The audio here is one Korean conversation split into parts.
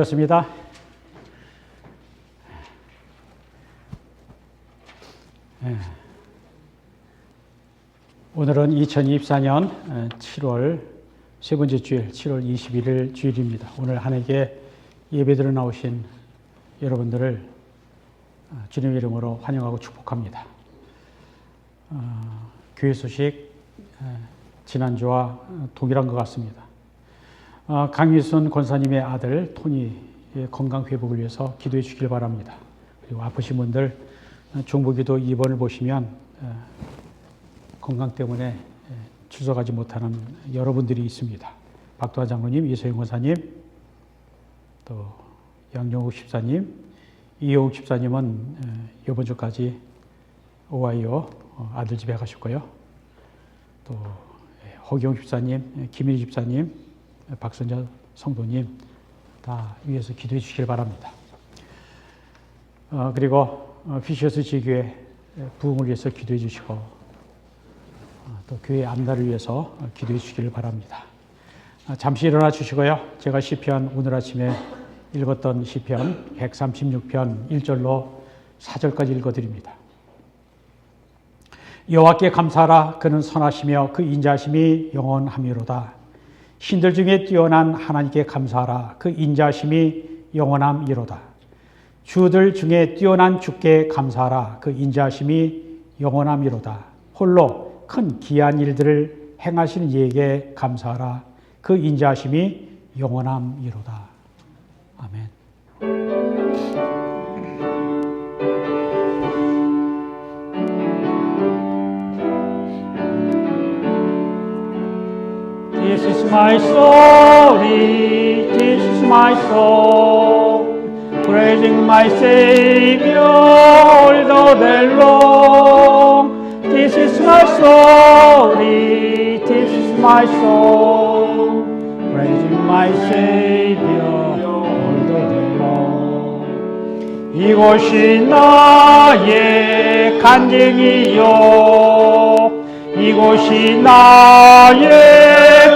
그렇습니다. 오늘은 2024년 7월 세 번째 주일, 7월 21일 주일입니다. 오늘 한 해에 예배드려 나오신 여러분들을 주님의 이름으로 환영하고 축복합니다. 교회 소식 지난주와 동일한 것 같습니다. 강일순 권사님의 아들 토니의 건강 회복을 위해서 기도해 주길 바랍니다. 그리고 아프신 분들 중보기도 2번을 보시면 건강 때문에 출석하지 못하는 여러분들이 있습니다. 박도환 장로님, 이소영 권사님, 또 양정욱 집사님, 이호욱 집사님은 이번 주까지 오하이오 아들 집에 가셨고요. 또 허경 집사님, 김일희 집사님, 박선자 성도님 다 위에서 기도해 주시길 바랍니다. 그리고 피셔스 지교회 부흥을 위해서 기도해 주시고 또 교회 앞날을 위해서 기도해 주시길 바랍니다. 잠시 일어나 주시고요. 제가 시편 오늘 아침에 읽었던 시편 136편 1절로 4절까지 읽어드립니다. 여호와께 감사하라. 그는 선하시며 그 인자하심이 영원함이로다. 신들 중에 뛰어난 하나님께 감사하라. 그 인자하심이 영원함이로다. 주들 중에 뛰어난 주께 감사하라. 그 인자하심이 영원함이로다. 홀로 큰 기이한 일들을 행하시는 이에게 감사하라. 그 인자하심이 영원함이로다. 아멘. This is my story, this is my song, praising my Savior all the day long. This is my story, this is my song, praising my Savior all the day long. 이곳이 나의 간증이요, 이곳이 나의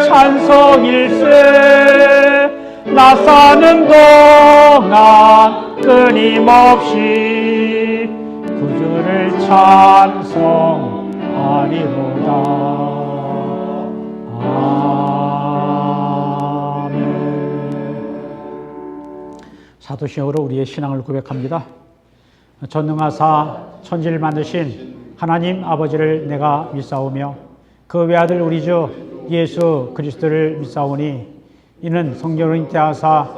찬송일세. 나 사는 동안 끊임없이 구주를 찬송하리로다. 아멘. 사도신앙으로 우리의 신앙을 고백합니다. 전능하사 천지를 만드신 하나님 아버지를 내가 믿사오며 그 외아들 우리 주 예수 그리스도를 믿사오니 이는 성령으로 잉태하사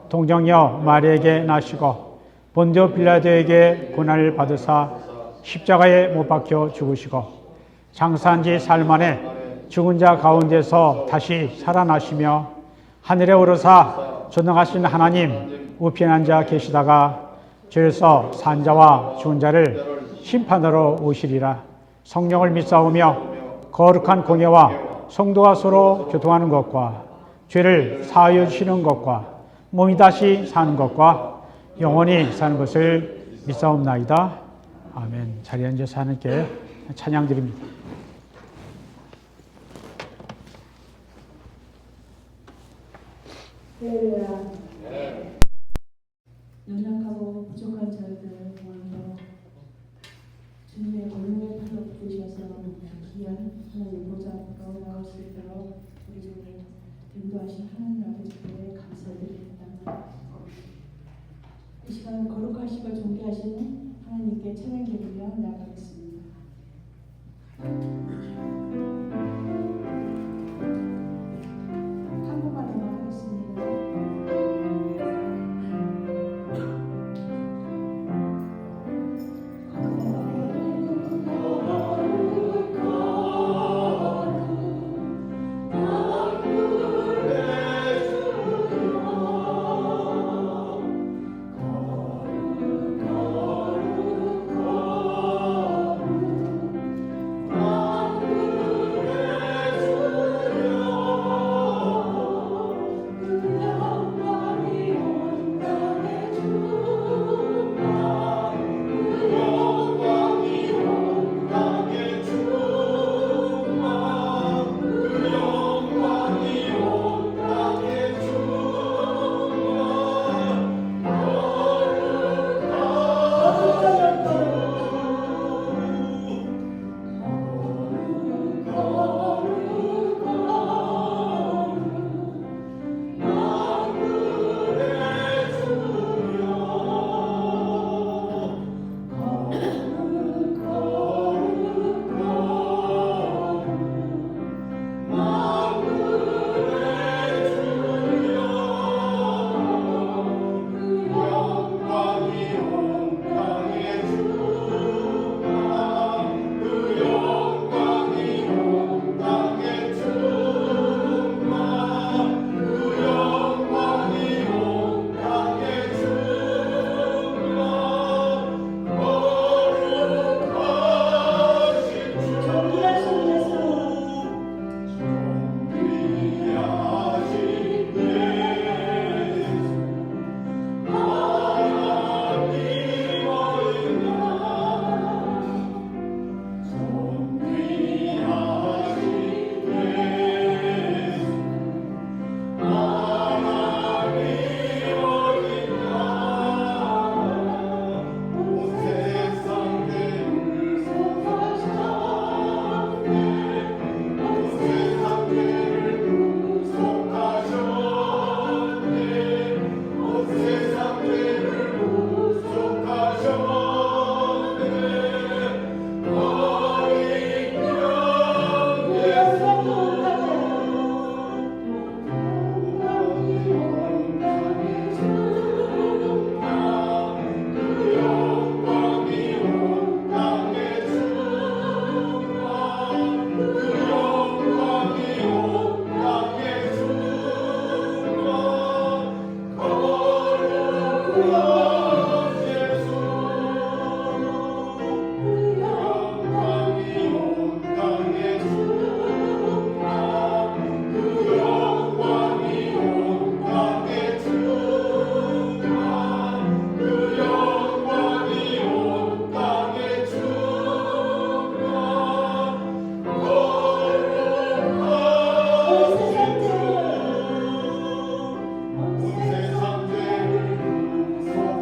동정녀 마리아에게 나시고 본디오 빌라도에게 고난을 받으사 십자가에 못 박혀 죽으시고 장사한 지 사흘 만에 죽은 자 가운데서 다시 살아나시며 하늘에 오르사 전능하신 하나님 우편한 자 계시다가 죄에서 산 자와 죽은 자를 심판하러 오시리라. 성령을 믿사오며 거룩한 공예와 성도가 서로 교통하는 것과 죄를 사하여 주시는 것과 몸이 다시 사는 것과 영원히 사는 것을 믿사옵나이다. 아멘. 자리에 앉아서 하나님께 찬양드립니다. 연약하고 부족한 저희들을 오늘도 주님의 권능의 팔로 붙으셔서 귀한 하나님 보좌 앞으로 나올 수 있도록 우리를 인도하신 하나님 아버지께 감사드립니다. 이 시간 거룩하시고 존귀하신 하나님께 찬양 드리며 나아가겠습니다. 한국말로만 하겠습니다. 온 세상 죄를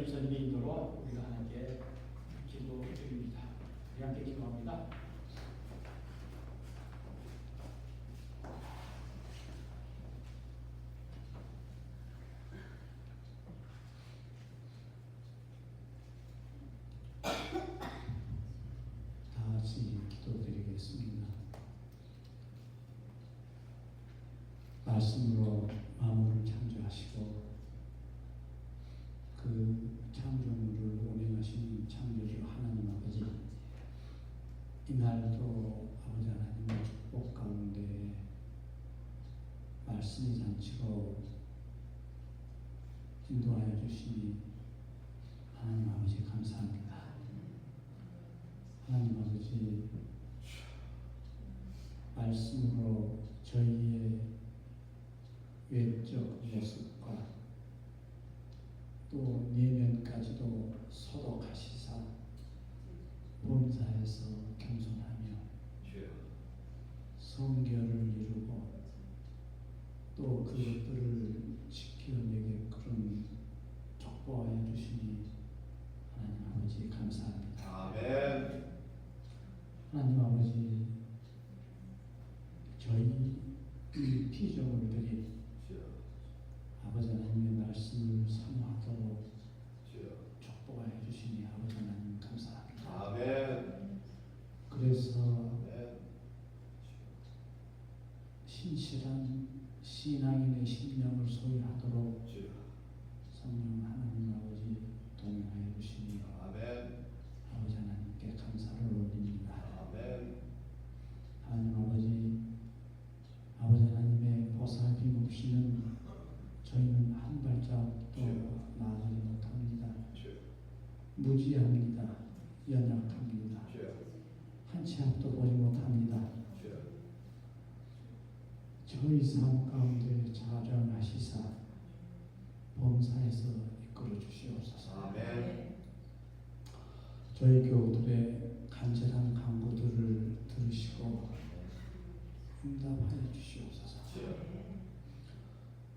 전임의 인도로 우리가 하나님께 기도드립니다. 우리 함께 기도합니다. 다 같이 기도드리겠습니다. 말씀으로 만물을 창조하시고 그 창조물을 운행하신 창조주 하나님 아버지, 이날도 아버지 하나님의 축복 가운데 말씀의 잔치로 인도하여 주시니 하나님 아버지 감사합니다. 하나님 아버지, 말씀으로 저희의 외적 모습과 또 내면까지도 소독하시사 범사에서 겸손하며 성결을 이루고 또 그것들을 지켜내게끔 촉구하여 주시니 하나님 아버지 감사합니다. 아멘. 하나님 아버지, 저희 이 피조물들이 아버지 하나님의 말씀을 사모하도록 축복하여 주시니 아버지 하나님 감사합니다. 아멘. 그래서 아멘. 신실한 신앙인의 심령을 소유하도록 성령 하나님 아버지 동행하여 주시니 아멘. 아버지 하나님께 감사를 올립니다. 아멘. 하나님 아버지, 아버지 하나님의 보살핌 없이는 저희는 한 발짝도 나아가지 못합니다. 무지합니다. 연약합니다. 한 치 앞도 보지 못합니다. 저희 삶 가운데 자정하시사 범사에서 이끌어 주시옵소서. 아멘. 저희 교우들의 간절한 간구들을 들으시고 응답하여 주시옵소서.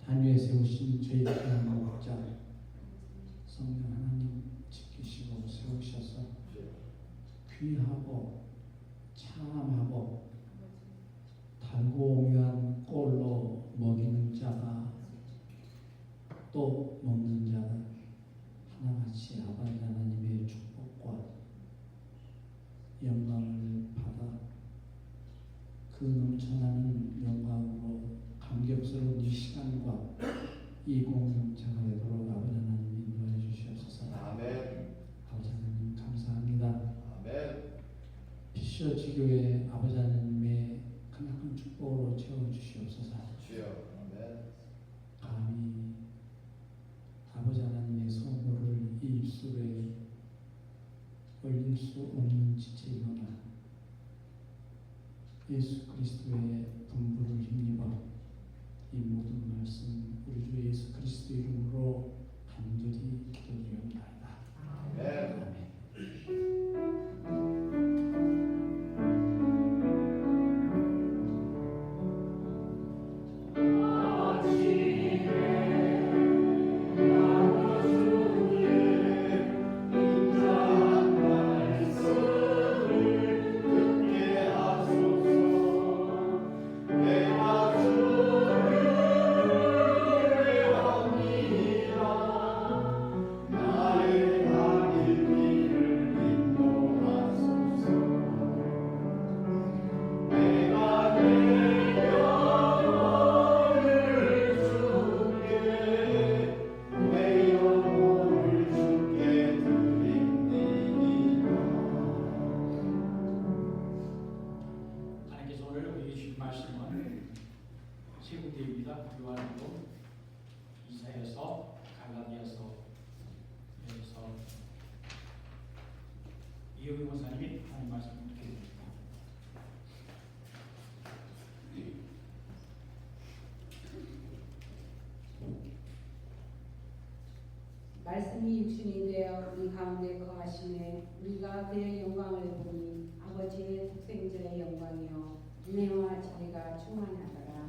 단위에 세우신 저희 귀한 목자 성령 하나님 지키시고 세우셔서 귀하고 참하고 달고 오묘한 꼴로 먹이는 자가 또 먹는 자가 하나같이 아버지 하나님의 축복과 영광을 받아 그 넘쳐나는 영광으로 감격스러운 이 시간과 이 공동체가 되도록 아버지 하나님 인도해 주시옵소서. 아멘. 아버지 하나님 감사합니다. 아멘. 피셔지교회 아버지 하나님의 크나큰 축복으로 채워주시옵소서. 주여. 아멘. 감히 아버지 하나님의 선물을 이 입술에 올릴 수 없는 지체이거나 예수 그리스도의 분부를 힘입어 이 모든 말씀 우리 주 예수 그리스도 이름으로 간절히 기도드리옵나이다. 아멘. 아멘. 하나님께서 오늘 우리에게 주신 말씀은 세 군데입니다. 요한복음, 이사야서, 갈라디아서, 여기서 이영희 목사님이 하나님 말씀을 듣게 됩니다. 말씀이 육신이 되어 우리 가운데 거하시네 우리가 그의 영광을 보니 아버지의 독생자의 영광이요 은혜와 자비가 충만하더라.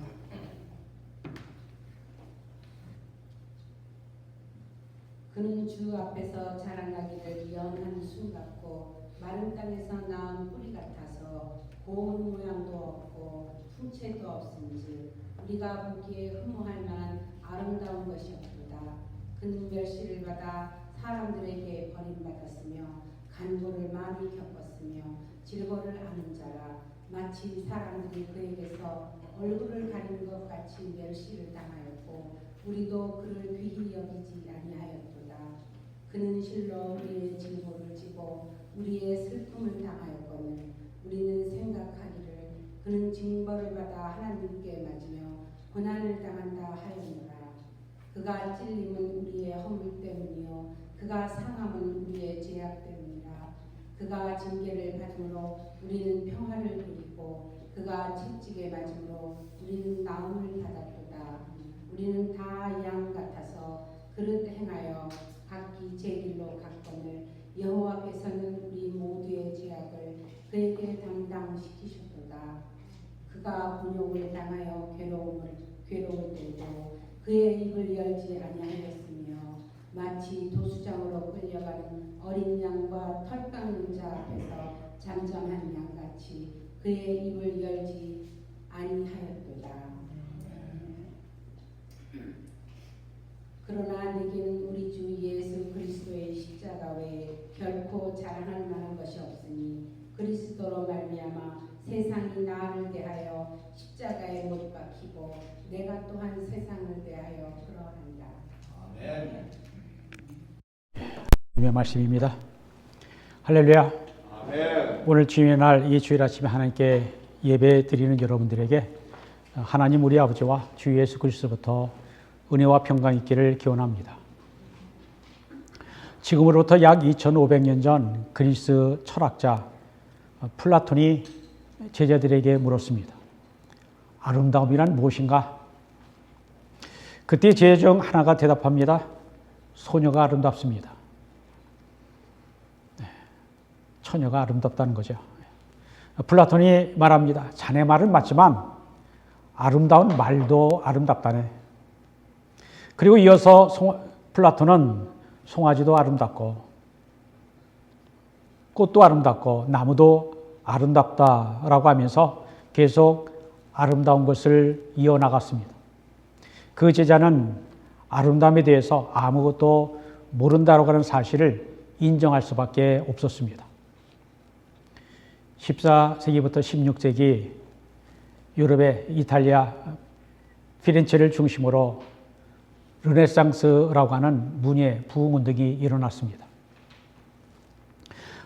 그는 주 앞에서 자라나기를 연한 순 같고 마른 땅에서 나은 뿌리 같아서 고운 모양도 없고 풍채도 없은지 우리가 보기에 흠모할 만한 아름다운 것이 없도다. 그는 멸시를 받아 사람들에게 버림받았으며 간고를 많이 겪었으며 질거를 아는 자라. 마치 사람들이 그에게서 얼굴을 가리는 것 같이 멸시를 당하였고 우리도 그를 귀히 여기지 아니하였도다. 그는 실로 우리의 징벌을 지고 우리의 슬픔을 당하였거늘 우리는 생각하기를 그는 징벌을 받아 하나님께 맞으며 고난을 당한다 하였노라. 그가 찔림은 우리의 허물 때문이요 그가 상함은 우리의 죄악 때문이라. 그가 징계를 받음으로 우리는 평화를 누리고 그가 채찍에 맞음으로 우리는 나음을 받았도다. 우리는 다 양 같아서 그릇 행하여 각기 제 길로 갔거늘 여호와께서는 우리 모두의 죄악을 그에게 담당시키셨도다. 그가 곤욕을 당하여 괴로움을 들고 그의 입을 열지 아니하였으며 마치 도수장으로 끌려가는 어린 양과 털 깎는 자 앞에서 잠잠한 양같이 그의 입을 열지 아니하였도다. 그러나 내게는 우리 주 예수 그리스도의 십자가 외에 결코 자랑할 만한 것이 없으니 그리스도로 말미암아 세상이 나를 대하여 십자가에 못 박히고 내가 또한 세상을 대하여 그러한다. 아멘. 주님의 말씀입니다. 할렐루야. 아멘. 오늘 주님의 날 이 주일 아침에 하나님께 예배 드리는 여러분들에게 하나님 우리 아버지와 주 예수 그리스도부터 은혜와 평강이 있기를 기원합니다. 지금으로부터 약 2500년 전 그리스 철학자 플라톤이 제자들에게 물었습니다. 아름다움이란 무엇인가? 그때 제자 중 하나가 대답합니다. 소녀가 아름답습니다. 처녀가 아름답다는 거죠. 플라톤이 말합니다. 자네 말은 맞지만 아름다운 말도 아름답다네. 그리고 이어서 플라톤은 송아지도 아름답고 꽃도 아름답고 나무도 아름답다라고 하면서 계속 아름다운 것을 이어나갔습니다. 그 제자는 아름다움에 대해서 아무것도 모른다고 하는 사실을 인정할 수밖에 없었습니다. 14세기부터 16세기 유럽의 이탈리아 피렌체를 중심으로 르네상스라고 하는 문예 부흥운동이 일어났습니다.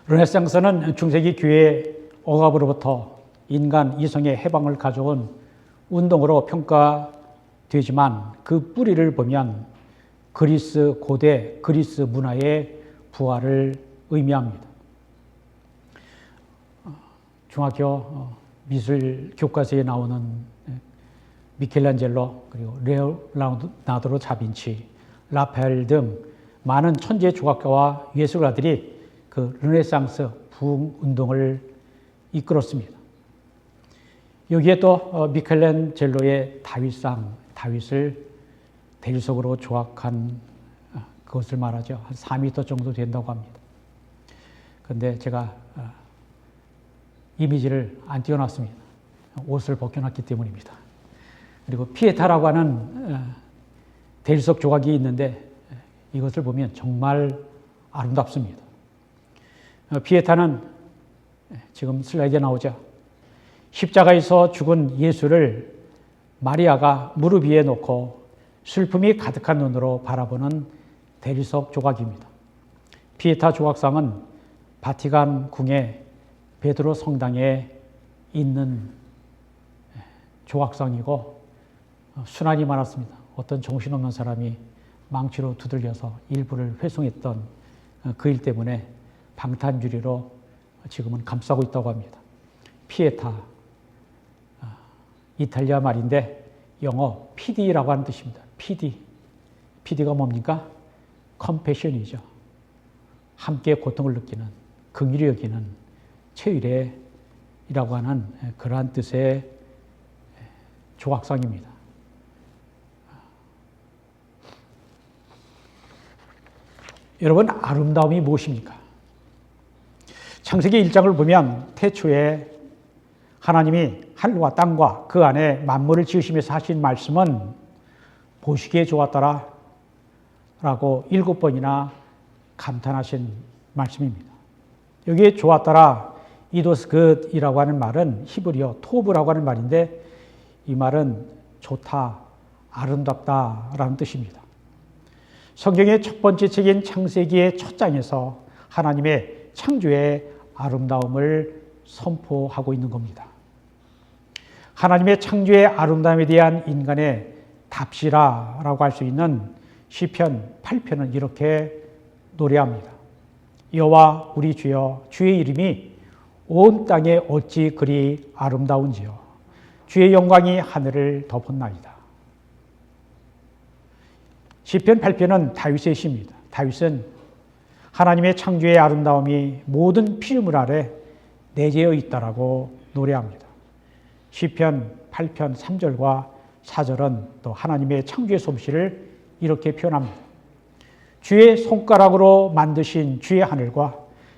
르네상스는 중세기 교회의 억압으로부터 인간 이성의 해방을 가져온 운동으로 평가되지만 그 뿌리를 보면 고대 그리스 문화의 부활을 의미합니다. 중학교 미술 교과서에 나오는 미켈란젤로 그리고 레오나르도 다빈치, 라파엘 등 많은 천재 조각가와 예술가들이 그 르네상스 부흥 운동을 이끌었습니다. 여기에 또 미켈란젤로의 다윗을 대리석으로 조각한 그것을 말하죠. 한 4m 정도 된다고 합니다. 그런데 제가 이미지를 안 띄워놨습니다. 옷을 벗겨놨기 때문입니다. 그리고 피에타라고 하는 대리석 조각이 있는데 이것을 보면 정말 아름답습니다. 피에타는 지금 슬라이드에 나오죠. 십자가에서 죽은 예수를 마리아가 무릎 위에 놓고 슬픔이 가득한 눈으로 바라보는 대리석 조각입니다. 피에타 조각상은 바티칸 궁의 베드로 성당에 있는 조각상이고 순환이 많았습니다. 어떤 정신없는 사람이 망치로 두들겨서 일부를 훼손했던 그 일 때문에 방탄유리로 지금은 감싸고 있다고 합니다. 피에타, 이탈리아 말인데 영어 PD라고 하는 뜻입니다. PD가 뭡니까? 컴패션이죠. 함께 고통을 느끼는, 긍휼히 여기는 최일애이라고 하는 그러한 뜻의 조각상입니다. 여러분, 아름다움이 무엇입니까? 창세기 1장을 보면 태초에 하나님이 하늘과 땅과 그 안에 만물을 지으시면서 하신 말씀은 보시기에 좋았더라 라고 7번이나 감탄하신 말씀입니다. 여기에 좋았더라, it was good이라고 하는 말은 히브리어 토브라고 하는 말인데 이 말은 좋다, 아름답다라는 뜻입니다. 성경의 첫 번째 책인 창세기의 첫 장에서 하나님의 창조의 아름다움을 선포하고 있는 겁니다. 하나님의 창조의 아름다움에 대한 인간의 답시라라고 할 수 있는 시편 8편은 이렇게 노래합니다. 여호와 우리 주여, 주의 이름이 온 땅에 어찌 그리 아름다운지요. 주의 영광이 하늘을 덮었나이다. 시편 8편은 다윗의 시입니다. 다윗은 하나님의 창조의 아름다움이 모든 피조물 아래 내재해 있다라고 노래합니다. 시편 8편 3절과 4절은 또 하나님의 창조의 솜씨를 이렇게 표현합니다. 주의 손가락으로 만드신 주의 하늘과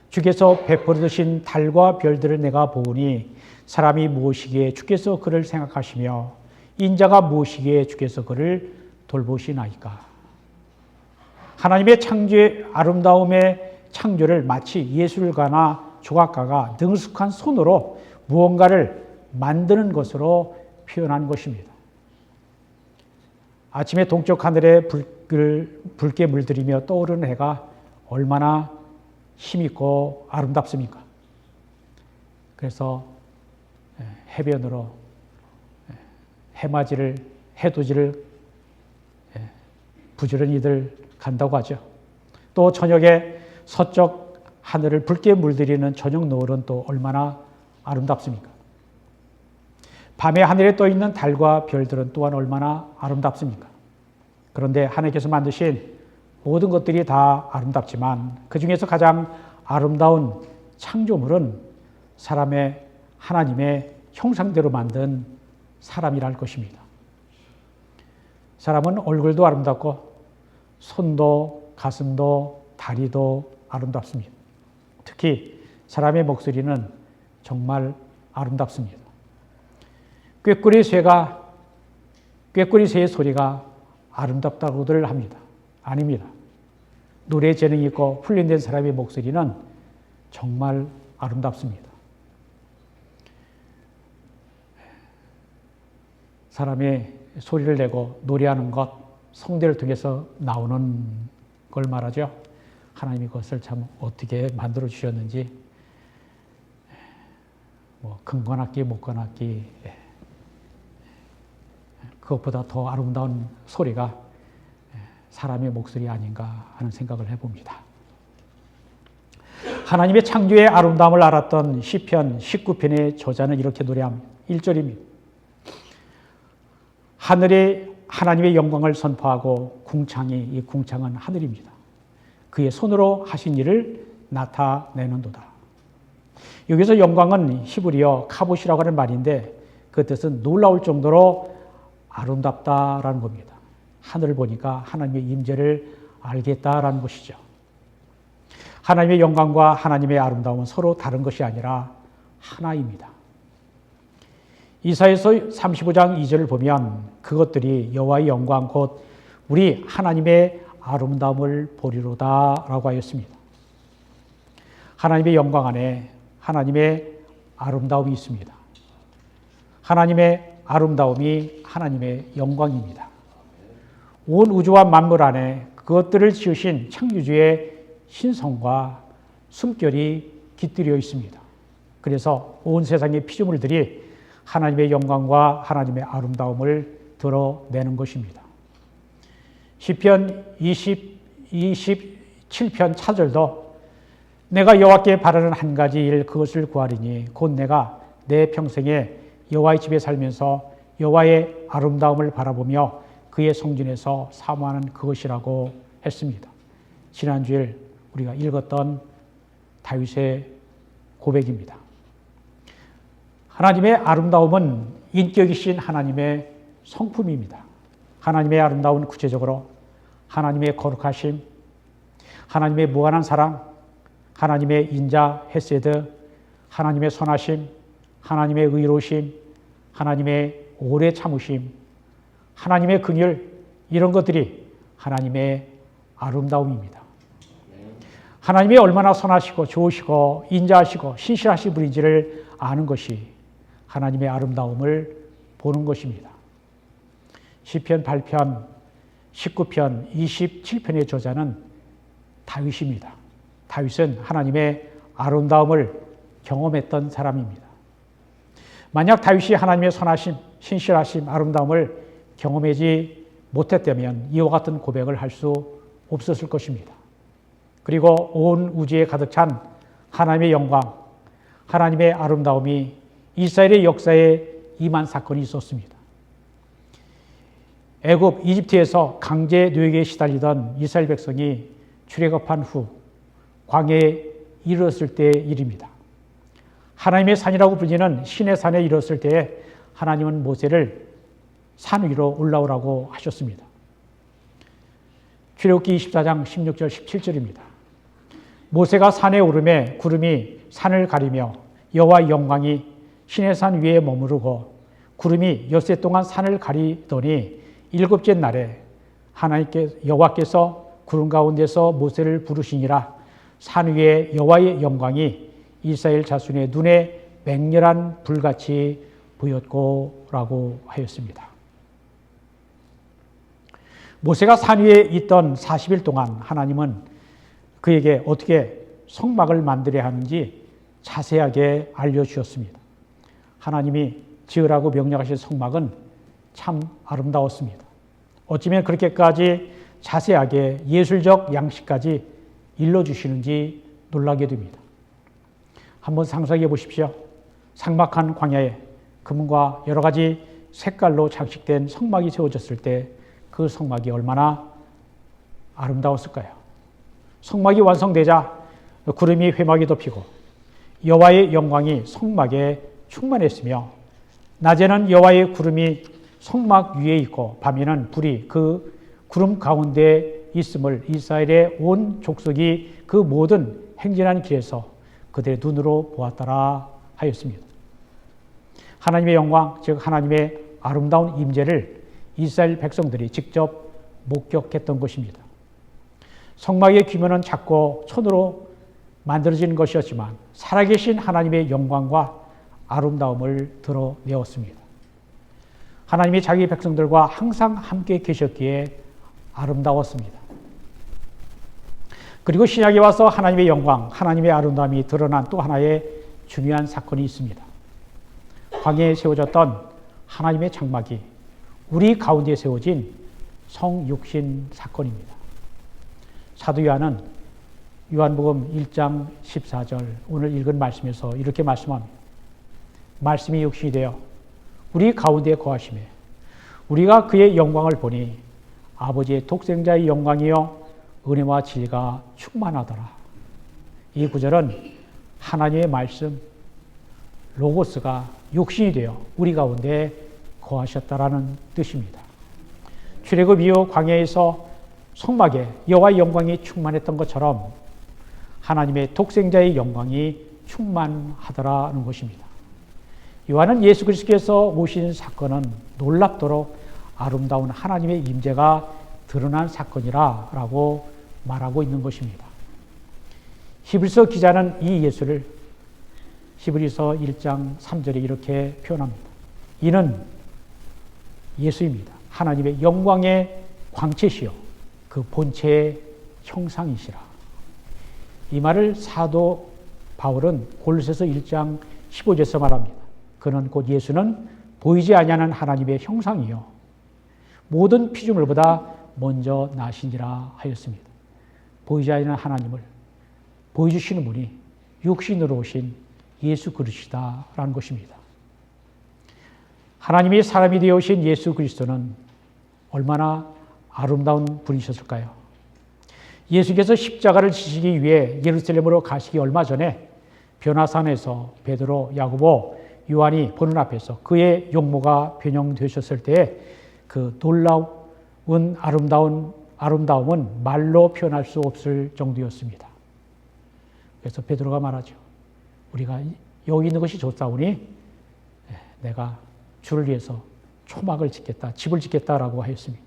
주께서 베풀어 두신 달과 별들을 내가 보니 사람이 무엇이기에 주께서 그를 생각하시며 인자가 무엇이기에 주께서 그를 돌보시나이까. 하나님의 창조의 아름다움의 창조를 마치 예술가나 조각가가 능숙한 손으로 무언가를 만드는 것으로 표현한 것입니다. 아침에 동쪽 하늘에 붉게 물들이며 떠오르는 해가 얼마나 힘있고 아름답습니까? 그래서 해변으로 해돋이를 부지런히들 간다고 하죠. 또 저녁에 서쪽 하늘을 붉게 물들이는 저녁 노을은 또 얼마나 아름답습니까? 밤에 하늘에 떠 있는 달과 별들은 또한 얼마나 아름답습니까? 그런데 하나님께서 만드신 모든 것들이 다 아름답지만 그 중에서 가장 아름다운 창조물은 하나님의 형상대로 만든 사람이랄 것입니다. 사람은 얼굴도 아름답고 손도 가슴도 다리도 아름답습니다. 특히 사람의 목소리는 정말 아름답습니다. 꾀꼬리 새의 소리가 아름답다고들 합니다. 아닙니다. 노래 재능이 있고 훈련된 사람의 목소리는 정말 아름답습니다. 사람이 소리를 내고 노래하는 것, 성대를 통해서 나오는 걸 말하죠. 하나님이 그것을 참 어떻게 만들어 주셨는지, 금관악기, 목관악기, 그것보다 더 아름다운 소리가 사람의 목소리 아닌가 하는 생각을 해봅니다. 하나님의 창조의 아름다움을 알았던 시편 19편의 저자는 이렇게 노래합니다. 1절입니다. 하늘에 하나님의 영광을 선포하고 이 궁창은 하늘입니다. 그의 손으로 하신 일을 나타내는도다. 여기서 영광은 히브리어 카봇이라고 하는 말인데 그 뜻은 놀라울 정도로 아름답다라는 겁니다. 하늘을 보니까 하나님의 임재를 알겠다라는 것이죠. 하나님의 영광과 하나님의 아름다움은 서로 다른 것이 아니라 하나입니다. 이사야서 35장 2절을 보면 그것들이 여호와의 영광 곧 우리 하나님의 아름다움을 보리로다라고 하였습니다. 하나님의 영광 안에 하나님의 아름다움이 있습니다. 하나님의 아름다움이 하나님의 영광입니다. 온 우주와 만물 안에 그것들을 지으신 창조주의 신성과 숨결이 깃들여 있습니다. 그래서 온 세상의 피조물들이 하나님의 영광과 하나님의 아름다움을 드러내는 것입니다. 시편 27편 4절도 내가 여호와께 바라는 한 가지 일 그것을 구하리니 곧 내가 내 평생에 여호와의 집에 살면서 여호와의 아름다움을 바라보며 그의 성전에서 사모하는 그것이라고 했습니다. 지난주에 우리가 읽었던 다윗의 고백입니다. 하나님의 아름다움은 인격이신 하나님의 성품입니다. 하나님의 아름다움은 구체적으로 하나님의 거룩하심, 하나님의 무한한 사랑, 하나님의 인자 헤세드, 하나님의 선하심, 하나님의 의로우심, 하나님의 오래 참으심, 하나님의 긍휼, 이런 것들이 하나님의 아름다움입니다. 하나님이 얼마나 선하시고 좋으시고 인자하시고 신실하신 분인지를 아는 것이 하나님의 아름다움을 보는 것입니다. 시편 8편, 19편, 27편의 저자는 다윗입니다. 다윗은 하나님의 아름다움을 경험했던 사람입니다. 만약 다윗이 하나님의 선하심, 신실하심, 아름다움을 경험하지 못했다면 이와 같은 고백을 할 수 없었을 것입니다. 그리고 온 우주에 가득 찬 하나님의 영광, 하나님의 아름다움이 이스라엘의 역사에 임한 사건이 있었습니다. 애굽, 이집트에서 강제 노예에 시달리던 이스라엘 백성이 출애굽한 후 광야에 이르렀을 때의 일입니다. 하나님의 산이라고 불리는 신의 산에 이르렀을 때에 하나님은 모세를 산 위로 올라오라고 하셨습니다. 출애굽기 24장 16절 17절입니다. 모세가 산에 오르매 구름이 산을 가리며 여호와의 영광이 신의 산 위에 머무르고 구름이 엿새 동안 산을 가리더니 일곱째 날에 여호와께서 구름 가운데서 모세를 부르시니라. 산 위에 여호와의 영광이 이스라엘 자손의 눈에 맹렬한 불같이 보였고라고 하였습니다. 모세가 산 위에 있던 40일 동안 하나님은 그에게 어떻게 성막을 만들어야 하는지 자세하게 알려주셨습니다. 하나님이 지으라고 명령하신 성막은 참 아름다웠습니다. 어쩌면 그렇게까지 자세하게 예술적 양식까지 일러주시는지 놀라게 됩니다. 한번 상상해 보십시오. 삭막한 광야에 금과 여러 가지 색깔로 장식된 성막이 세워졌을 때 그 성막이 얼마나 아름다웠을까요? 성막이 완성되자 구름이 회막이 덮이고 여호와의 영광이 성막에 충만했으며 낮에는 여호와의 구름이 성막 위에 있고 밤에는 불이 그 구름 가운데 있음을 이스라엘의 온 족속이 그 모든 행진하는 길에서 그들의 눈으로 보았더라 하였습니다. 하나님의 영광, 즉 하나님의 아름다운 임재를 이스라엘 백성들이 직접 목격했던 것입니다. 성막의 규모는 작고 손으로 만들어진 것이었지만 살아계신 하나님의 영광과 아름다움을 드러내었습니다. 하나님이 자기 백성들과 항상 함께 계셨기에 아름다웠습니다. 그리고 신약에 와서 하나님의 영광, 하나님의 아름다움이 드러난 또 하나의 중요한 사건이 있습니다. 광야에 세워졌던 하나님의 장막이 우리 가운데 세워진 성육신 사건입니다. 사도 요한은 요한복음 1장 14절 오늘 읽은 말씀에서 이렇게 말씀합니다. 말씀이 육신이 되어 우리 가운데 거하시매 우리가 그의 영광을 보니 아버지의 독생자의 영광이요 은혜와 진리가 충만하더라. 이 구절은 하나님의 말씀 로고스가 육신이 되어 우리 가운데 거하셨다라는 뜻입니다. 출애굽 이후 광야에서 성막에 여호와의 영광이 충만했던 것처럼 하나님의 독생자의 영광이 충만하더라는 것입니다. 요한은 예수 그리스도께서 오신 사건은 놀랍도록 아름다운 하나님의 임재가 드러난 사건이라고 말하고 있는 것입니다. 히브리서 기자는 이 예수를 히브리서 1장 3절에 이렇게 표현합니다. 이는 예수입니다. 하나님의 영광의 광채시요 그 본체의 형상이시라. 이 말을 사도 바울은 골로새서 1장 15절에서 말합니다. 그는 곧 예수는 보이지 아니하는 하나님의 형상이요 모든 피조물보다 먼저 나시니라 하였습니다. 보이지 않는 하나님을 보여주시는 분이 육신으로 오신 예수 그리스도라는 것입니다. 하나님이 사람이 되어 오신 예수 그리스도는 얼마나 아름다운 분이셨을까요? 예수께서 십자가를 지시기 위해 예루살렘으로 가시기 얼마 전에 변화산에서 베드로, 야고보, 요한이 보는 앞에서 그의 용모가 변형되셨을 때 그 놀라운 아름다운 아름다움은 말로 표현할 수 없을 정도였습니다. 그래서 베드로가 말하죠. 우리가 여기 있는 것이 좋사오니 내가 주를 위해서 초막을 짓겠다, 집을 짓겠다라고 하였습니다.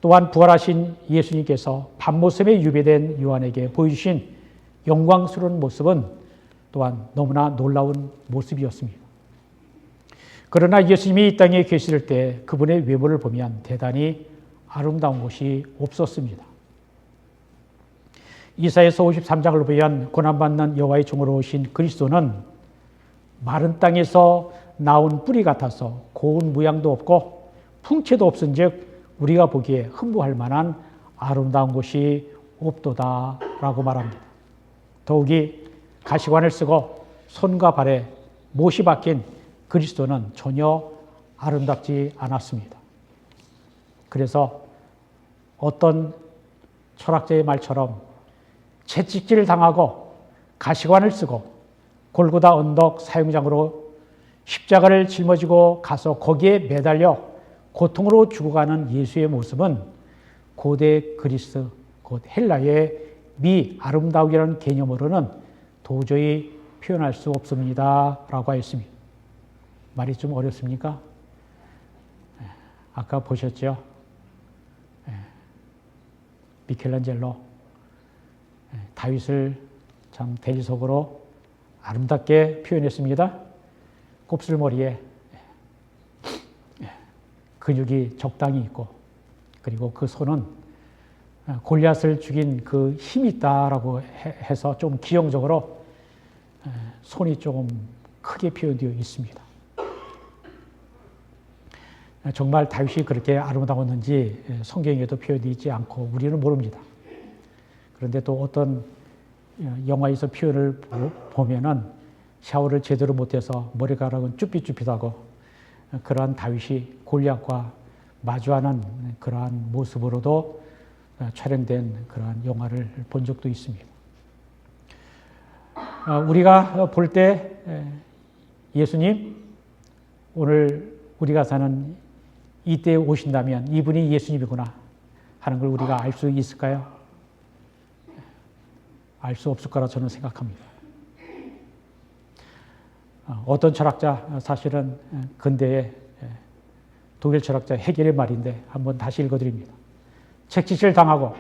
또한 부활하신 예수님께서 밤모습에 유배된 요한에게 보여주신 영광스러운 모습은 또한 너무나 놀라운 모습이었습니다. 그러나 예수님이 이 땅에 계실 때 그분의 외모를 보면 대단히 아름다운 것이 없었습니다. 이사야서 53장을 보면 고난받는 여호와의 종으로 오신 그리스도는 마른 땅에서 나온 뿌리 같아서 고운 모양도 없고 풍채도 없은즉 우리가 보기에 흠모할 만한 아름다운 것이 없도다라고 말합니다. 더욱이 가시관을 쓰고 손과 발에 못이 박힌 그리스도는 전혀 아름답지 않았습니다. 그래서 어떤 철학자의 말처럼 채찍질을 당하고 가시관을 쓰고 골고다 언덕 사형장으로 십자가를 짊어지고 가서 거기에 매달려 고통으로 죽어가는 예수의 모습은 고대 그리스, 곧 헬라의 미 아름다움이라는 개념으로는 도저히 표현할 수 없습니다. 라고 하였습니다. 말이 좀 어렵습니까? 아까 보셨죠? 미켈란젤로 다윗을 참 대리석으로 아름답게 표현했습니다. 곱슬머리에 근육이 적당히 있고 그리고 그 손은 골리앗을 죽인 그 힘이 있다라고 해서 좀 기형적으로 손이 조금 크게 표현되어 있습니다. 정말 다윗이 그렇게 아름다웠는지 성경에도 표현되어 있지 않고 우리는 모릅니다. 그런데 또 어떤 영화에서 표현을 보면은 샤워를 제대로 못해서 머리카락은 쭈삣쭈삣하고 그러한 다윗이 골리앗과 마주하는 그러한 모습으로도 촬영된 그러한 영화를 본 적도 있습니다. 우리가 볼 때 예수님 오늘 우리가 사는 이때에 오신다면 이분이 예수님이구나 하는 걸 우리가 알 수 있을까요? 알 수 없을 거라 저는 생각합니다. 어떤 철학자, 사실은 근대의 독일 철학자 헤겔의 말인데 한번 다시 읽어드립니다. 채찍질 당하고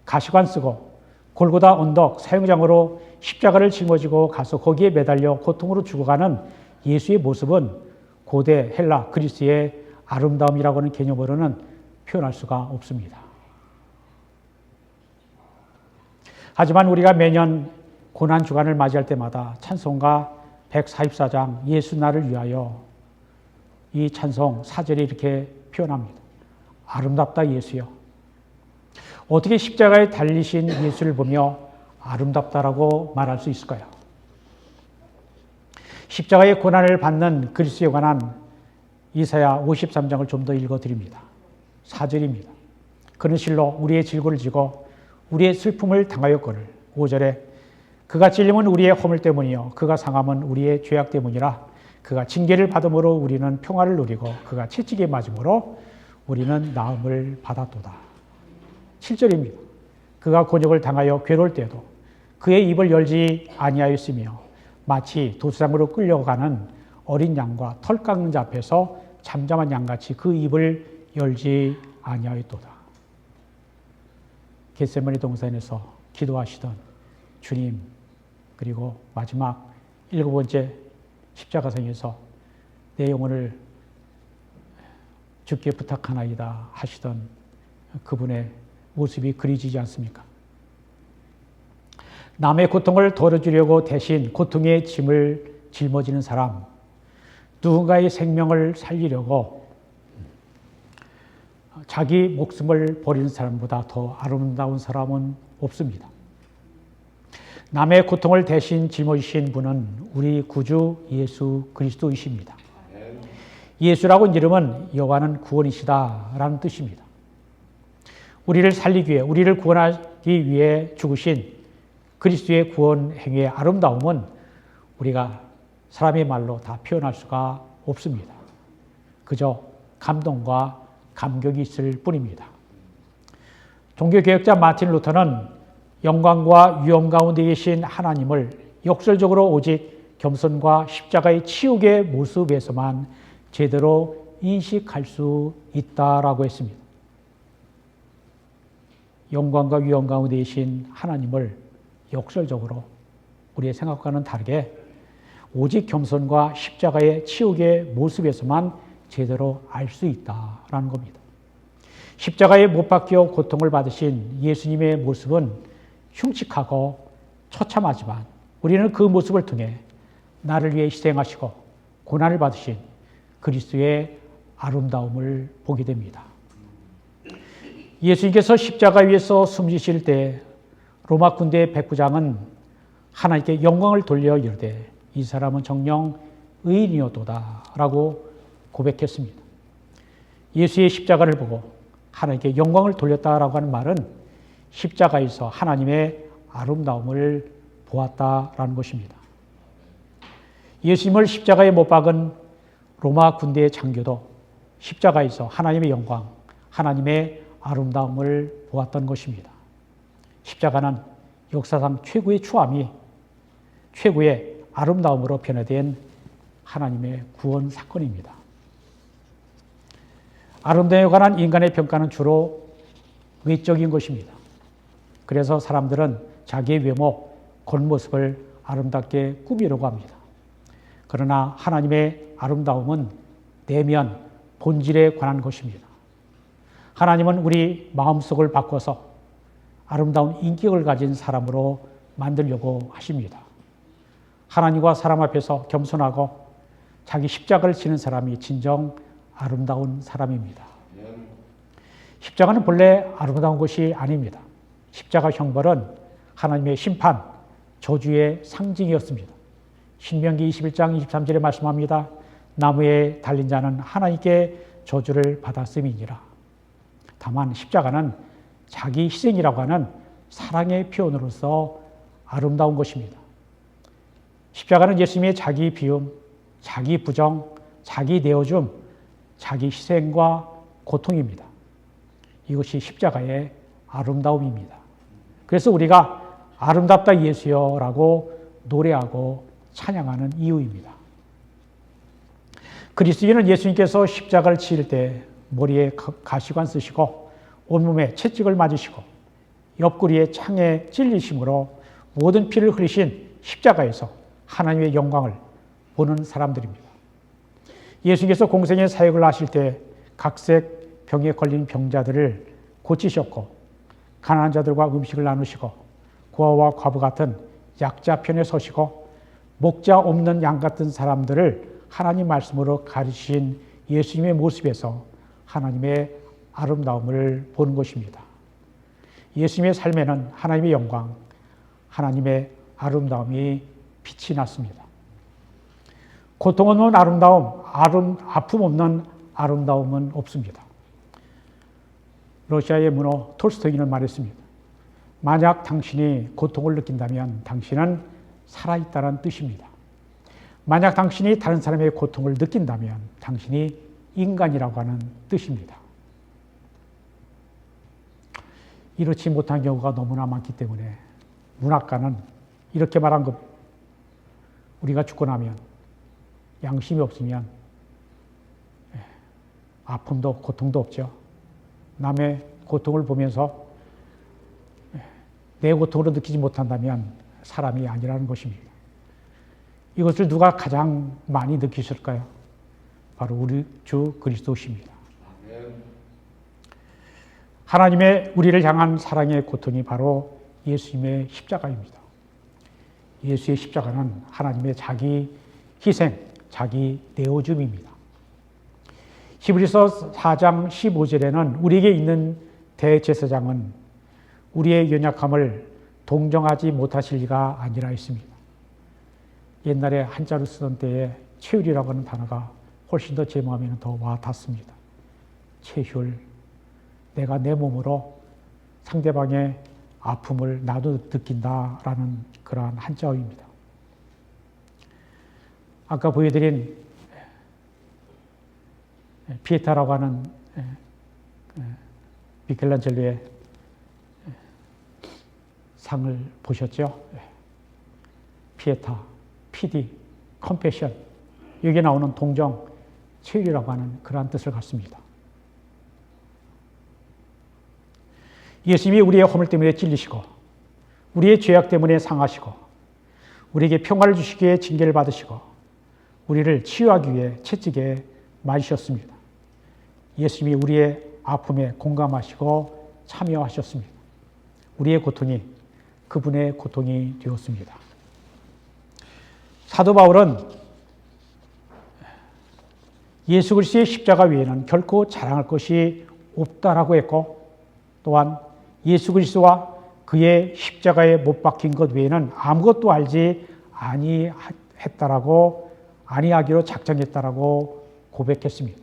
가시관 쓰고 골고다 언덕 사형장으로 십자가를 짊어지고 가서 거기에 매달려 고통으로 죽어가는 예수의 모습은 고대 헬라 그리스의 아름다움이라고 하는 개념으로는 표현할 수가 없습니다. 하지만 우리가 매년 고난주간을 맞이할 때마다 찬송가 144장 예수 나를 위하여 이 찬송 4절에 이렇게 표현합니다. 아름답다 예수여. 어떻게 십자가에 달리신 예수를 보며 아름답다라고 말할 수 있을까요? 십자가의 고난을 받는 그리스도에 관한 이사야 53장을 좀 더 읽어드립니다. 4절입니다. 그는 실로 우리의 질고를 지고 우리의 슬픔을 당하였거늘. 5절에 그가 찔림은 우리의 허물 때문이요 그가 상함은 우리의 죄악 때문이라. 그가 징계를 받음으로 우리는 평화를 누리고 그가 채찍에 맞음으로 우리는 나음을 받았도다. 7절입니다. 그가 곤욕을 당하여 괴로울 때에도 그의 입을 열지 아니하였으며 마치 도수장으로 끌려가는 어린 양과 털 깎는 자 앞에서 잠잠한 양같이 그 입을 열지 아니하였도다. 겟세마네 동산에서 기도하시던 주님, 그리고 마지막 7번째 십자가상에서 내 영혼을 주께 부탁하나이다 하시던 그분의 모습이 그려지지 않습니까? 남의 고통을 덜어주려고 대신 고통의 짐을 짊어지는 사람, 누군가의 생명을 살리려고 자기 목숨을 버리는 사람보다 더 아름다운 사람은 없습니다. 남의 고통을 대신 짊어지신 분은 우리 구주 예수 그리스도이십니다. 예수라고 이름은 여호와는 구원이시다라는 뜻입니다. 우리를 살리기 위해, 우리를 구원하기 위해 죽으신 그리스도의 구원 행위의 아름다움은 우리가 사람의 말로 다 표현할 수가 없습니다. 그저 감동과 감격이 있을 뿐입니다. 종교개혁자 마틴 루터는 영광과 위험 가운데 계신 하나님을 역설적으로 오직 겸손과 십자가의 치욕의 모습에서만 제대로 인식할 수 있다라고 했습니다. 영광과 위험 가운데 계신 하나님을 역설적으로 우리의 생각과는 다르게 오직 겸손과 십자가의 치욕의 모습에서만 제대로 알 수 있다라는 겁니다. 십자가에 못 박혀 고통을 받으신 예수님의 모습은 흉측하고 처참하지만 우리는 그 모습을 통해 나를 위해 희생하시고 고난을 받으신 그리스도의 아름다움을 보게 됩니다. 예수님께서 십자가 위에서 숨지실 때 로마 군대의 백부장은 하나님께 영광을 돌려 이르되 이 사람은 정녕 의인이었도다 라고 고백했습니다. 예수의 십자가를 보고 하나님께 영광을 돌렸다라고 하는 말은 십자가에서 하나님의 아름다움을 보았다라는 것입니다. 예수님을 십자가에 못 박은 로마 군대의 장교도 십자가에서 하나님의 영광, 하나님의 아름다움을 보았던 것입니다. 십자가는 역사상 최고의 추함이 최고의 아름다움으로 변화된 하나님의 구원 사건입니다. 아름다움에 관한 인간의 평가는 주로 외적인 것입니다. 그래서 사람들은 자기의 외모, 겉모습을 아름답게 꾸미려고 합니다. 그러나 하나님의 아름다움은 내면, 본질에 관한 것입니다. 하나님은 우리 마음속을 바꿔서 아름다운 인격을 가진 사람으로 만들려고 하십니다. 하나님과 사람 앞에서 겸손하고 자기 십자가를 지는 사람이 진정 아름다운 사람입니다. 십자가는 본래 아름다운 것이 아닙니다. 십자가 형벌은 하나님의 심판, 저주의 상징이었습니다. 신명기 21장 23절에 말씀합니다. 나무에 달린 자는 하나님께 저주를 받았음이니라. 다만 십자가는 자기 희생이라고 하는 사랑의 표현으로서 아름다운 것입니다. 십자가는 예수님의 자기 비움, 자기 부정, 자기 내어줌, 자기 희생과 고통입니다. 이것이 십자가의 아름다움입니다. 그래서 우리가 아름답다 예수여 라고 노래하고 찬양하는 이유입니다. 그리스도인은 예수님께서 십자가를 치실 때 머리에 가시관 쓰시고 온몸에 채찍을 맞으시고 옆구리에 창에 찔리심으로 모든 피를 흘리신 십자가에서 하나님의 영광을 보는 사람들입니다. 예수님께서 공생의 사역을 하실 때 각색 병에 걸린 병자들을 고치셨고 가난한 자들과 음식을 나누시고 고아와 과부 같은 약자 편에 서시고 목자 없는 양 같은 사람들을 하나님 말씀으로 가르치신 예수님의 모습에서 하나님의 아름다움을 보는 것입니다. 예수님의 삶에는 하나님의 영광, 하나님의 아름다움이 빛이 났습니다. 고통 없는 아름다움, 아픔 없는 아름다움은 없습니다. 러시아의 문호 톨스토이는 말했습니다. 만약 당신이 고통을 느낀다면 당신은 살아있다는 뜻입니다. 만약 당신이 다른 사람의 고통을 느낀다면 당신이 인간이라고 하는 뜻입니다. 이렇지 못한 경우가 너무나 많기 때문에 문학가는 이렇게 말한 것, 우리가 죽고 나면 양심이 없으면 아픔도 고통도 없죠. 남의 고통을 보면서 내 고통으로 느끼지 못한다면 사람이 아니라는 것입니다. 이것을 누가 가장 많이 느끼실까요? 바로 우리 주 그리스도십니다. 하나님의 우리를 향한 사랑의 고통이 바로 예수님의 십자가입니다. 예수의 십자가는 하나님의 자기 희생, 자기 내어줌입니다. 히브리서 4장 15절에는 우리에게 있는 대제사장은 우리의 연약함을 동정하지 못하실 리가 아니라 했습니다. 옛날에 한자로 쓰던 때에 체휼이라고 하는 단어가 훨씬 더 제 마음에는 더 와닿습니다. 체휼, 내가 내 몸으로 상대방의 아픔을 나도 느낀다라는 그러한 한자어입니다. 아까 보여드린 피에타라고 하는 미켈란젤로의 상을 보셨죠? 피에타, 피디, 컴패션, 여기에 나오는 동정, 체휼이라고 하는 그러한 뜻을 갖습니다. 예수님이 우리의 허물 때문에 찔리시고 우리의 죄악 때문에 상하시고 우리에게 평화를 주시기 위해 징계를 받으시고 우리를 치유하기 위해 채찍에 맞으셨습니다. 예수님이 우리의 아픔에 공감하시고 참여하셨습니다. 우리의 고통이 그분의 고통이 되었습니다. 사도 바울은 예수 그리스도의 십자가 외에는 결코 자랑할 것이 없다라고 했고, 또한 예수 그리스도와 그의 십자가에 못 박힌 것 외에는 아무것도 알지 아니하기로 작정했다라고 고백했습니다.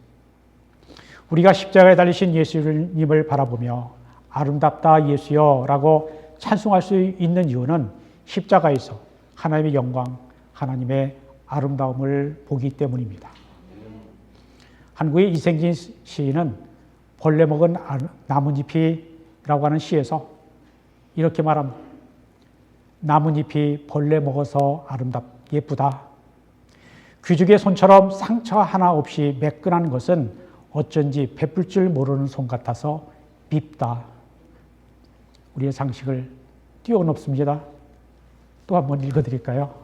우리가 십자가에 달리신 예수님을 바라보며 아름답다 예수여 라고 찬송할 수 있는 이유는 십자가에서 하나님의 영광, 하나님의 아름다움을 보기 때문입니다. 한국의 이생진 시인은 벌레 먹은 나뭇잎이라고 하는 시에서 이렇게 말합니다. 나뭇잎이 벌레 먹어서 예쁘다. 귀족의 손처럼 상처 하나 없이 매끈한 것은 어쩐지 베풀 줄 모르는 손 같아서 밉다. 우리의 상식을 뛰어넘습니다. 또 한번 읽어드릴까요?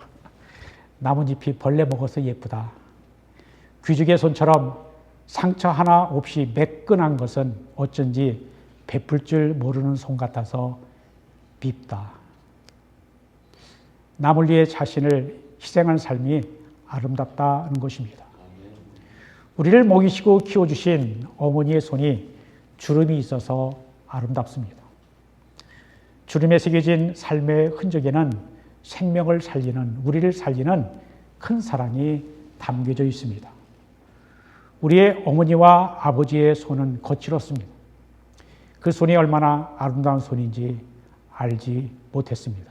나뭇잎이 벌레 먹어서 예쁘다. 귀족의 손처럼 상처 하나 없이 매끈한 것은 어쩐지 베풀 줄 모르는 손 같아서 밉다. 남을 위해 자신을 희생한 삶이 아름답다는 것입니다. 우리를 먹이시고 키워주신 어머니의 손이 주름이 있어서 아름답습니다. 주름에 새겨진 삶의 흔적에는 생명을 살리는, 우리를 살리는 큰 사랑이 담겨져 있습니다. 우리의 어머니와 아버지의 손은 거칠었습니다. 그 손이 얼마나 아름다운 손인지 알지 못했습니다.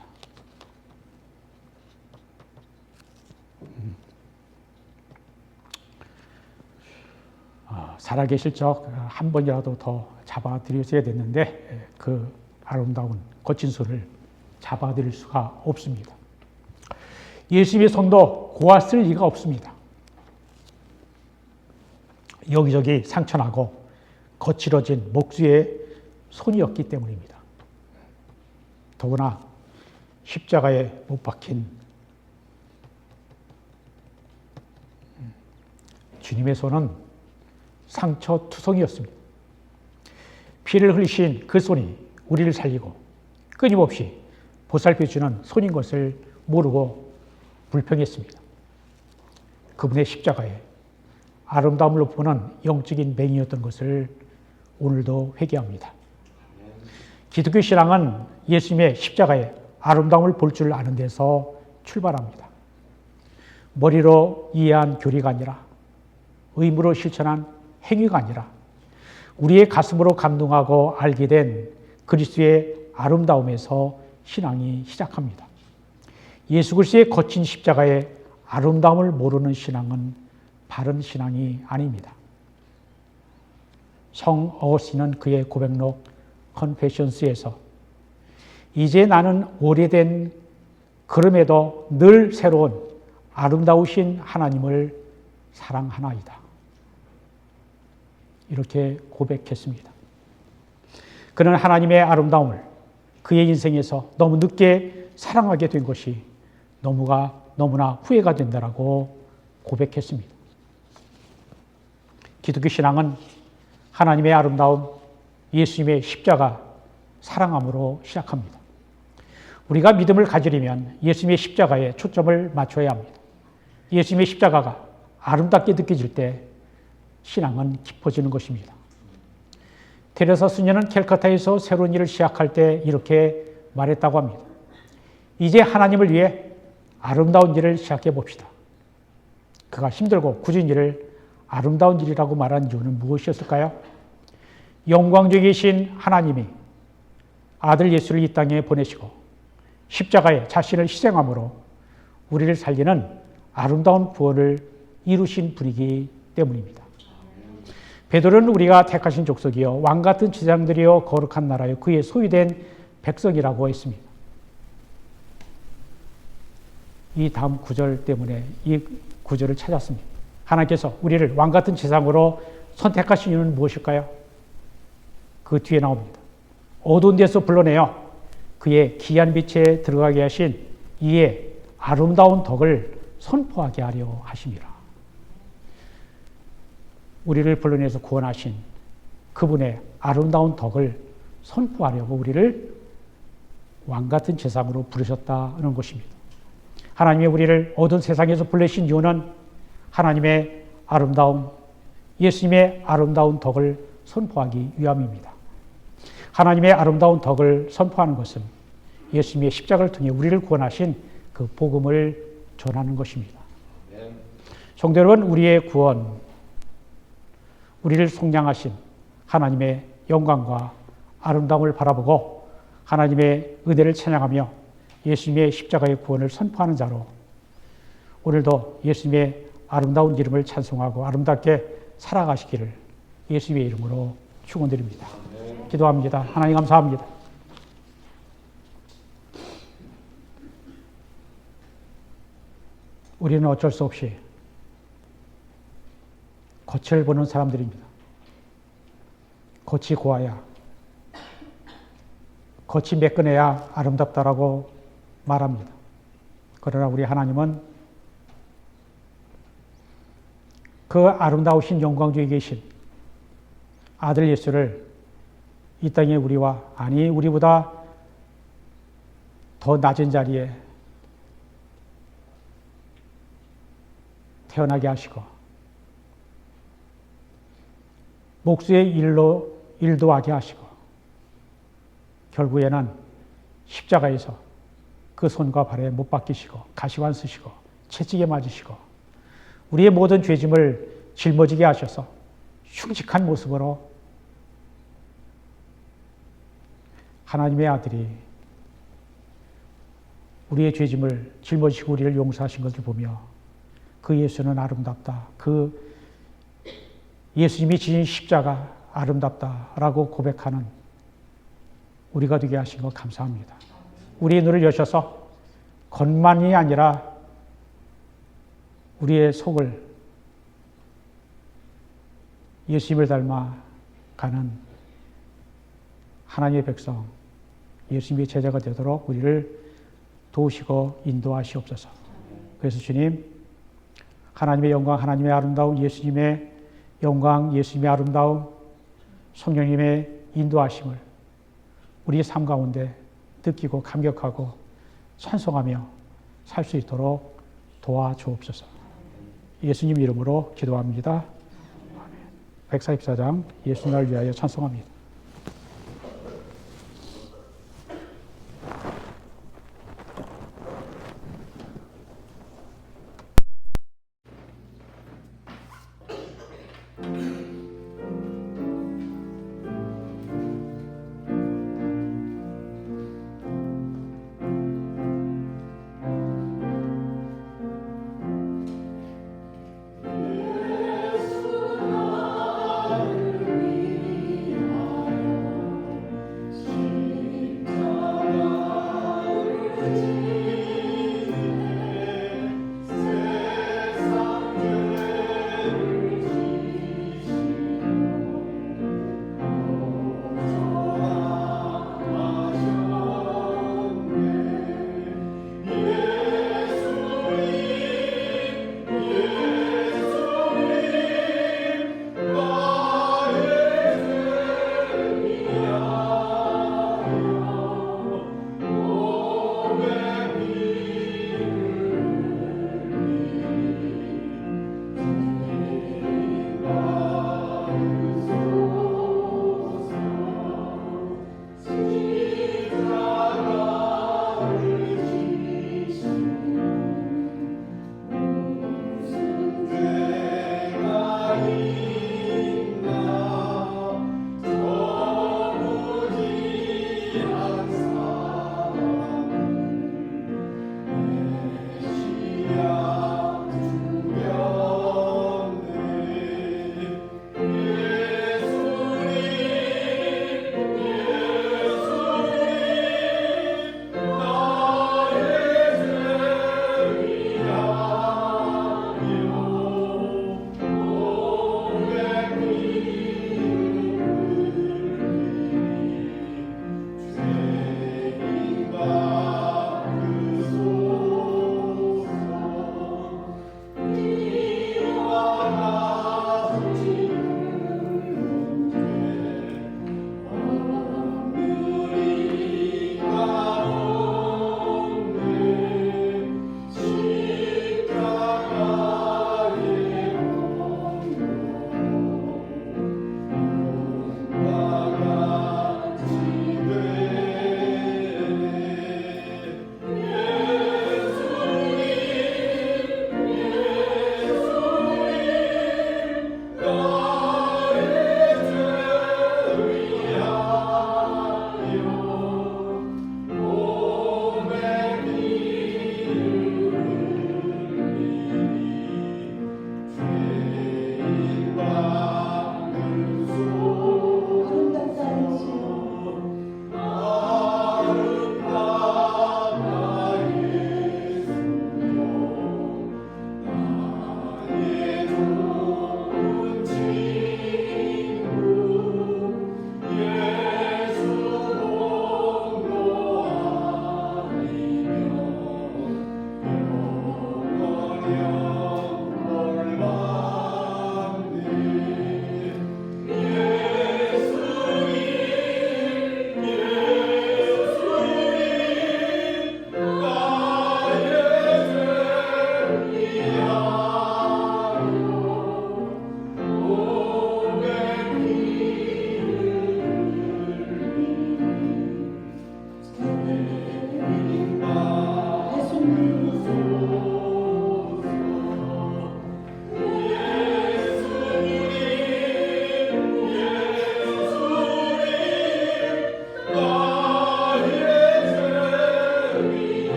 살아계실 적 한 번이라도 더 잡아드렸어야 됐는데 그 아름다운 거친 손을 잡아드릴 수가 없습니다. 예수님의 손도 고왔을 리가 없습니다. 여기저기 상처나고 거칠어진 목수의 손이었기 때문입니다. 더구나 십자가에 못 박힌 주님의 손은 상처투성이었습니다. 피를 흘리신 그 손이 우리를 살리고 끊임없이 보살펴주는 손인 것을 모르고 불평했습니다. 그분의 십자가에 아름다움을 높이는 영적인 맹이었던 것을 오늘도 회개합니다. 기독교 신앙은 예수님의 십자가에 아름다움을 볼 줄 아는 데서 출발합니다. 머리로 이해한 교리가 아니라 의무로 실천한 행위가 아니라 우리의 가슴으로 감동하고 알게 된 그리스도의 아름다움에서 신앙이 시작합니다. 예수 그리스도의 거친 십자가의 아름다움을 모르는 신앙은 바른 신앙이 아닙니다. 성 어거스틴은 그의 고백록 컨페션스에서 이제 나는 오래된 그럼에도 늘 새로운 아름다우신 하나님을 사랑하나이다. 이렇게 고백했습니다. 그는 하나님의 아름다움을 그의 인생에서 너무 늦게 사랑하게 된 것이 너무나 후회가 된다라고 고백했습니다. 기독교 신앙은 하나님의 아름다움, 예수님의 십자가, 사랑함으로 시작합니다. 우리가 믿음을 가지려면 예수님의 십자가에 초점을 맞춰야 합니다. 예수님의 십자가가 아름답게 느껴질 때 신앙은 깊어지는 것입니다. 테레사 수녀는 캘커타에서 새로운 일을 시작할 때 이렇게 말했다고 합니다. 이제 하나님을 위해 아름다운 일을 시작해 봅시다. 그가 힘들고 굳은 일을 아름다운 일이라고 말한 이유는 무엇이었을까요? 영광적이신 하나님이 아들 예수를 이 땅에 보내시고 십자가에 자신을 희생함으로 우리를 살리는 아름다운 구원을 이루신 분이기 때문입니다. 베드로는 우리가 택하신 족속이요 왕 같은 제사장들이요 거룩한 나라요 그의 소유된 백성이라고 했습니다. 이 다음 구절 때문에 이 구절을 찾았습니다. 하나님께서 우리를 왕같은 제사장으로 선택하신 이유는 무엇일까요? 그 뒤에 나옵니다. 어두운 데서 불러내어 그의 귀한 빛에 들어가게 하신 이의 아름다운 덕을 선포하게 하려 하심이라. 우리를 불러내서 구원하신 그분의 아름다운 덕을 선포하려고 우리를 왕같은 제사장으로 부르셨다는 것입니다. 하나님이 우리를 어두운 세상에서 불러신 이유는 하나님의 아름다움, 예수님의 아름다운 덕을 선포하기 위함입니다. 하나님의 아름다운 덕을 선포하는 것은 예수님의 십자가를 통해 우리를 구원하신 그 복음을 전하는 것입니다. 성도 여러분, 우리의 구원, 우리를 속량하신 하나님의 영광과 아름다움을 바라보고 하나님의 은혜를 찬양하며 예수님의 십자가의 구원을 선포하는 자로 오늘도 예수님의 아름다운 이름을 찬송하고 아름답게 살아가시기를 예수님의 이름으로 축원드립니다. 기도합니다. 하나님 감사합니다. 우리는 어쩔 수 없이 겉을 보는 사람들입니다. 겉이 고와야, 겉이 매끈해야 아름답다라고 말합니다. 그러나 우리 하나님은 그 아름다우신 영광 중에 계신 아들 예수를 이 땅에 우리와, 아니 우리보다 더 낮은 자리에 태어나게 하시고 목수의 일도 하게 하시고 결국에는 십자가에서 그 손과 발에 못 박히시고 가시관 쓰시고 채찍에 맞으시고 우리의 모든 죄짐을 짊어지게 하셔서 흉측한 모습으로 하나님의 아들이 우리의 죄짐을 짊어지시고 우리를 용서하신 것을 보며 그 예수는 아름답다. 그 예수님이 지신 십자가 아름답다라고 고백하는 우리가 되게 하신 것 감사합니다. 우리의 눈을 여셔서 겉만이 아니라 우리의 속을 예수님을 닮아 가는 하나님의 백성, 예수님의 제자가 되도록 우리를 도우시고 인도하시옵소서. 그래서 주님, 하나님의 영광, 하나님의 아름다움, 예수님의 영광, 예수님의 아름다움, 성령님의 인도하심을 우리의 삶 가운데 느끼고 감격하고 찬송하며 살 수 있도록 도와주옵소서. 예수님 이름으로 기도합니다. 144장 예수님을 위하여 찬송합니다.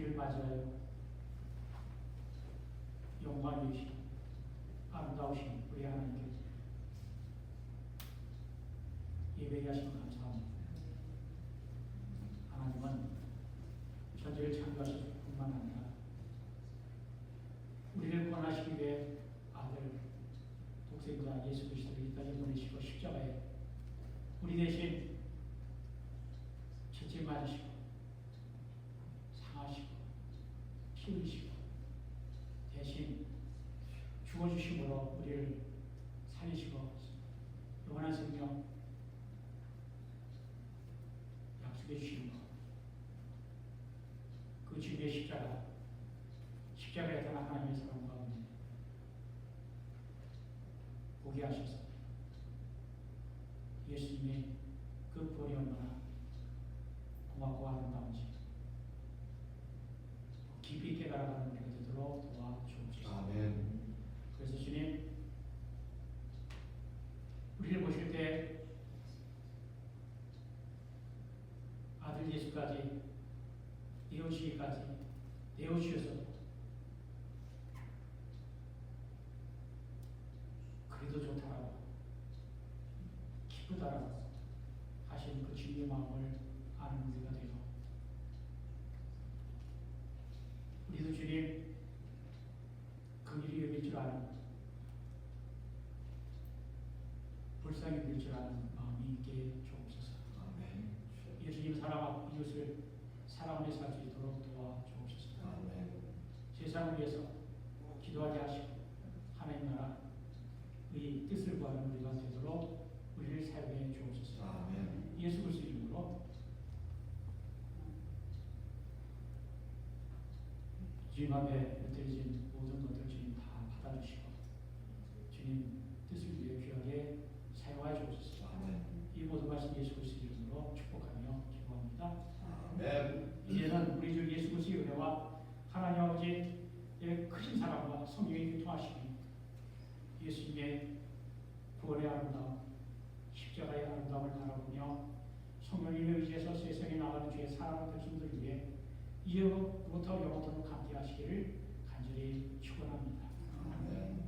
우리를 맞이하여 영광을 주시고 아름다우신 우리 하나님께 예배하시면 감사합니다. 하나님은 천지를 창조하실 뿐만 아니라 우리를 구원하시기 위해 아들 독생자 예수 그리스도를 이 땅에 보내시고 십자가에 우리 대신 죄 맞으시고 상하시고 피 흘리시고 대신 죽어주심으로 우리를 살리시고 영원한 생명 약속해 주시는 것, 그 주님의 십자가에 대한 하나님의 사랑과 은혜 보게 하셔서 예수님의 그 본이 얼마나 고맙고 아름다운지 깊이 깨달아가는 우리가 되도록 도와주옵소서. 아멘. 그래서 주님, 우리를 보실 때 아들 예수까지 내어주셔서 그래도 좋다라고 기쁘다라고 하신 그 주님의 마음을 아는 우리가 되어 우리도 주님 그 일이 여길 줄 아는 불쌍히 여길 줄 아는 마음이 있게 주옵소서. 아멘. 예수님 사랑하고 이웃을 사랑하며 살 수 있도록 도와주옵소서. 아멘. 세상을 위해서 기도하게 하시고 하나님 나라의 뜻을 구하는 우리가 되도록 우리를 사용해 주옵소서. 아멘. 예수 그리스도 이름으로 주님 앞에 흩어진 모든 것들 주님 다 받아주시고 주님 뜻을 위해 귀하게 사용하여 주옵소서. 아멘. 이 모든 말씀 예수 그리스도 이름으로 축복하며 기도합니다. 아멘. 이제는 우리 주 예수 그리스도의 은혜와 하나님 아버지의 크신 사랑과 성령의 교통하심이 예수님의 구원의 아름다움, 십자가의 아름다움을 바라보며 성령님의 의지에서 세상에 나가는 주의 사랑하는 백성들 위해 이제부터 영원토록 함께 하시기를 간절히 축원합니다. 아멘.